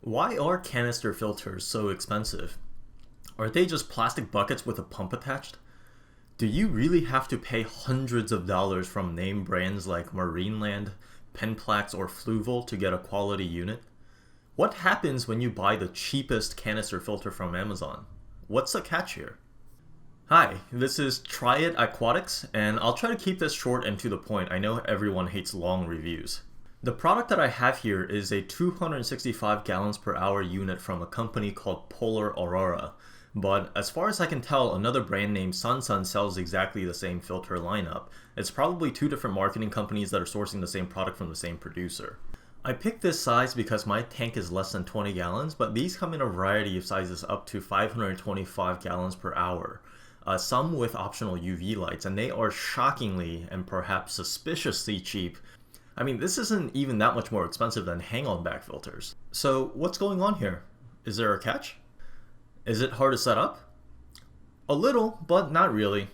Why are canister filters so expensive? Are they just plastic buckets with a pump attached? Do you really have to pay hundreds of dollars from name brands like Marineland, Penplax, or Fluval to get a quality unit? What happens when you buy the cheapest canister filter from Amazon? What's the catch here? Hi, this is Try It Aquatics, and I'll try to keep this short and to the point. I know everyone hates long reviews. The product that I have here is a 265 gallons per hour unit from a company called Polar Aurora. But as far as I can tell, another brand named SunSun sells exactly the same filter lineup. It's probably two different marketing companies that are sourcing the same product from the same producer. I picked this size because my tank is less than 20 gallons, but these come in a variety of sizes up to 525 gallons per hour. Some with optional UV lights, and they are shockingly and perhaps suspiciously cheap. I mean, this isn't even that much more expensive than hang-on back filters. So what's going on here? Is there a catch? Is it hard to set up? A little, but not really.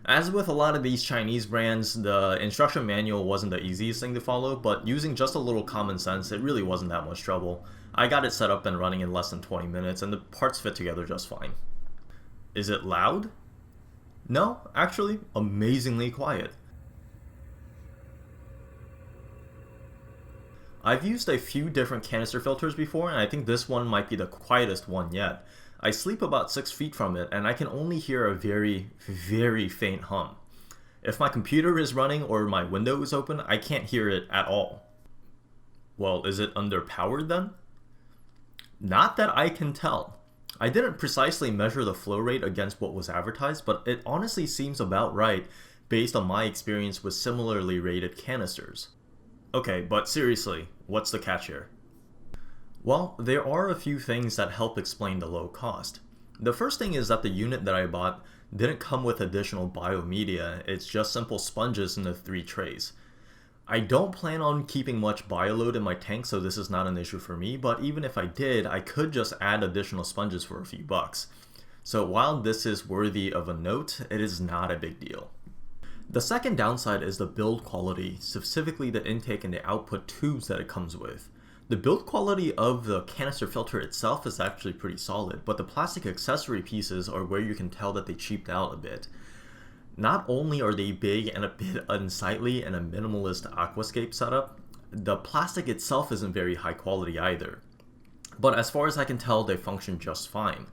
As with a lot of these Chinese brands, the instruction manual wasn't the easiest thing to follow, but using just a little common sense, it really wasn't that much trouble. I got it set up and running in less than 20 minutes, and the parts fit together just fine. Is it loud? No, actually, amazingly quiet. I've used a few different canister filters before, and I think this one might be the quietest one yet. I sleep about 6 feet from it, and I can only hear a very, very faint hum. If my computer is running or my window is open, I can't hear it at all. Well, is it underpowered then? Not that I can tell. I didn't precisely measure the flow rate against what was advertised, but it honestly seems about right based on my experience with similarly rated canisters. Okay, but seriously, what's the catch here? Well, there are a few things that help explain the low cost. The first thing is that the unit that I bought didn't come with additional biomedia, it's just simple sponges in the 3 trays. I don't plan on keeping much bioload in my tank, so this is not an issue for me, but even if I did, I could just add additional sponges for a few bucks. So while this is worthy of a note, it is not a big deal. The second downside is the build quality, specifically the intake and the output tubes that it comes with. The build quality of the canister filter itself is actually pretty solid, but the plastic accessory pieces are where you can tell that they cheaped out a bit. Not only are they big and a bit unsightly and a minimalist aquascape setup, the plastic itself isn't very high quality either. But as far as I can tell, they function just fine.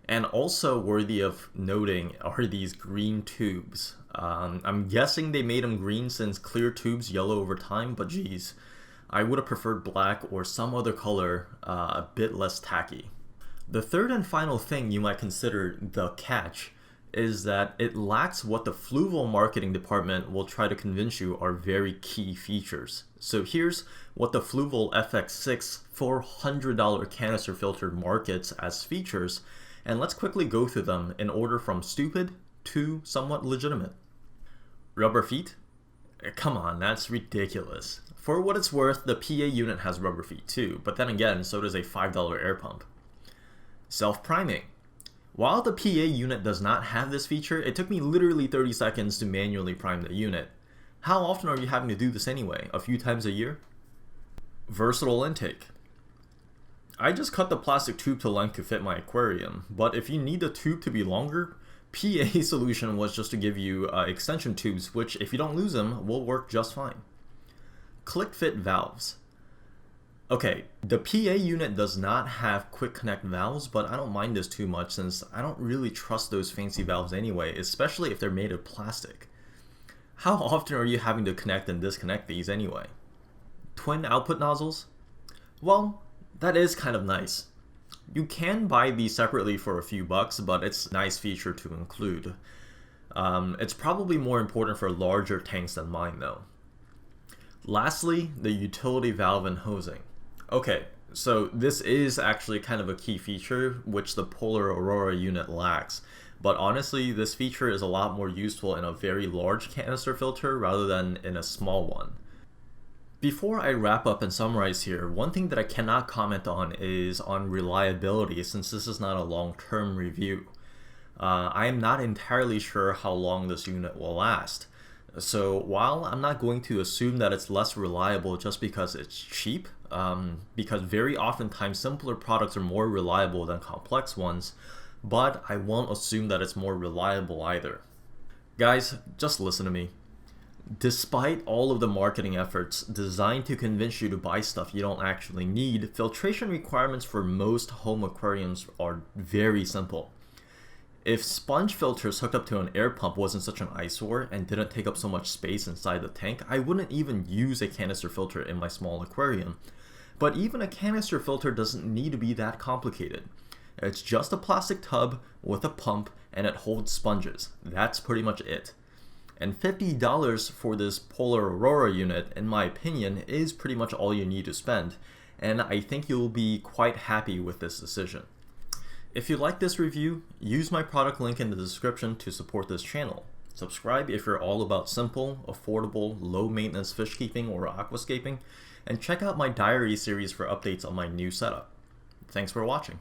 And also worthy of noting are these green tubes. I'm guessing they made them green since clear tubes yellow over time, but geez, I would have preferred black or some other color a bit less tacky. The third and final thing you might consider the catch is that it lacks what the Fluval marketing department will try to convince you are very key features. So here's what the Fluval FX6 $400 canister filter markets as features, and let's quickly go through them in order from stupid to somewhat legitimate. Rubber feet? Come on, that's ridiculous. For what it's worth, the PA unit has rubber feet too, but then again, so does a $5 air pump. Self-priming. While the PA unit does not have this feature, it took me literally 30 seconds to manually prime the unit. How often are you having to do this anyway? A few times a year? Versatile intake. I just cut the plastic tube to length to fit my aquarium, but if you need the tube to be longer, PA solution was just to give you extension tubes, which if you don't lose them, will work just fine. Click fit valves. Okay, the PA unit does not have quick connect valves, but I don't mind this too much since I don't really trust those fancy valves anyway, especially if they're made of plastic. How often are you having to connect and disconnect these anyway? Twin output nozzles? Well, that is kind of nice. You can buy these separately for a few bucks, but it's a nice feature to include. It's probably more important for larger tanks than mine though. Lastly, the utility valve and hosing. Okay, so this is actually kind of a key feature which the Polar Aurora unit lacks, but honestly this feature is a lot more useful in a very large canister filter rather than in a small one. Before I wrap up and summarize here, one thing that I cannot comment on is on reliability since this is not a long-term review. I am not entirely sure how long this unit will last. So while I'm not going to assume that it's less reliable just because it's cheap, because very oftentimes simpler products are more reliable than complex ones, but I won't assume that it's more reliable either. Guys, just listen to me. Despite all of the marketing efforts designed to convince you to buy stuff you don't actually need, filtration requirements for most home aquariums are very simple. If sponge filters hooked up to an air pump wasn't such an eyesore and didn't take up so much space inside the tank, I wouldn't even use a canister filter in my small aquarium. But even a canister filter doesn't need to be that complicated. It's just a plastic tub with a pump and it holds sponges. That's pretty much it. And $50 for this Polar Aurora unit, in my opinion, is pretty much all you need to spend, and I think you'll be quite happy with this decision. If you like this review, use my product link in the description to support this channel. Subscribe if you're all about simple, affordable, low-maintenance fish keeping or aquascaping, and check out my diary series for updates on my new setup. Thanks for watching.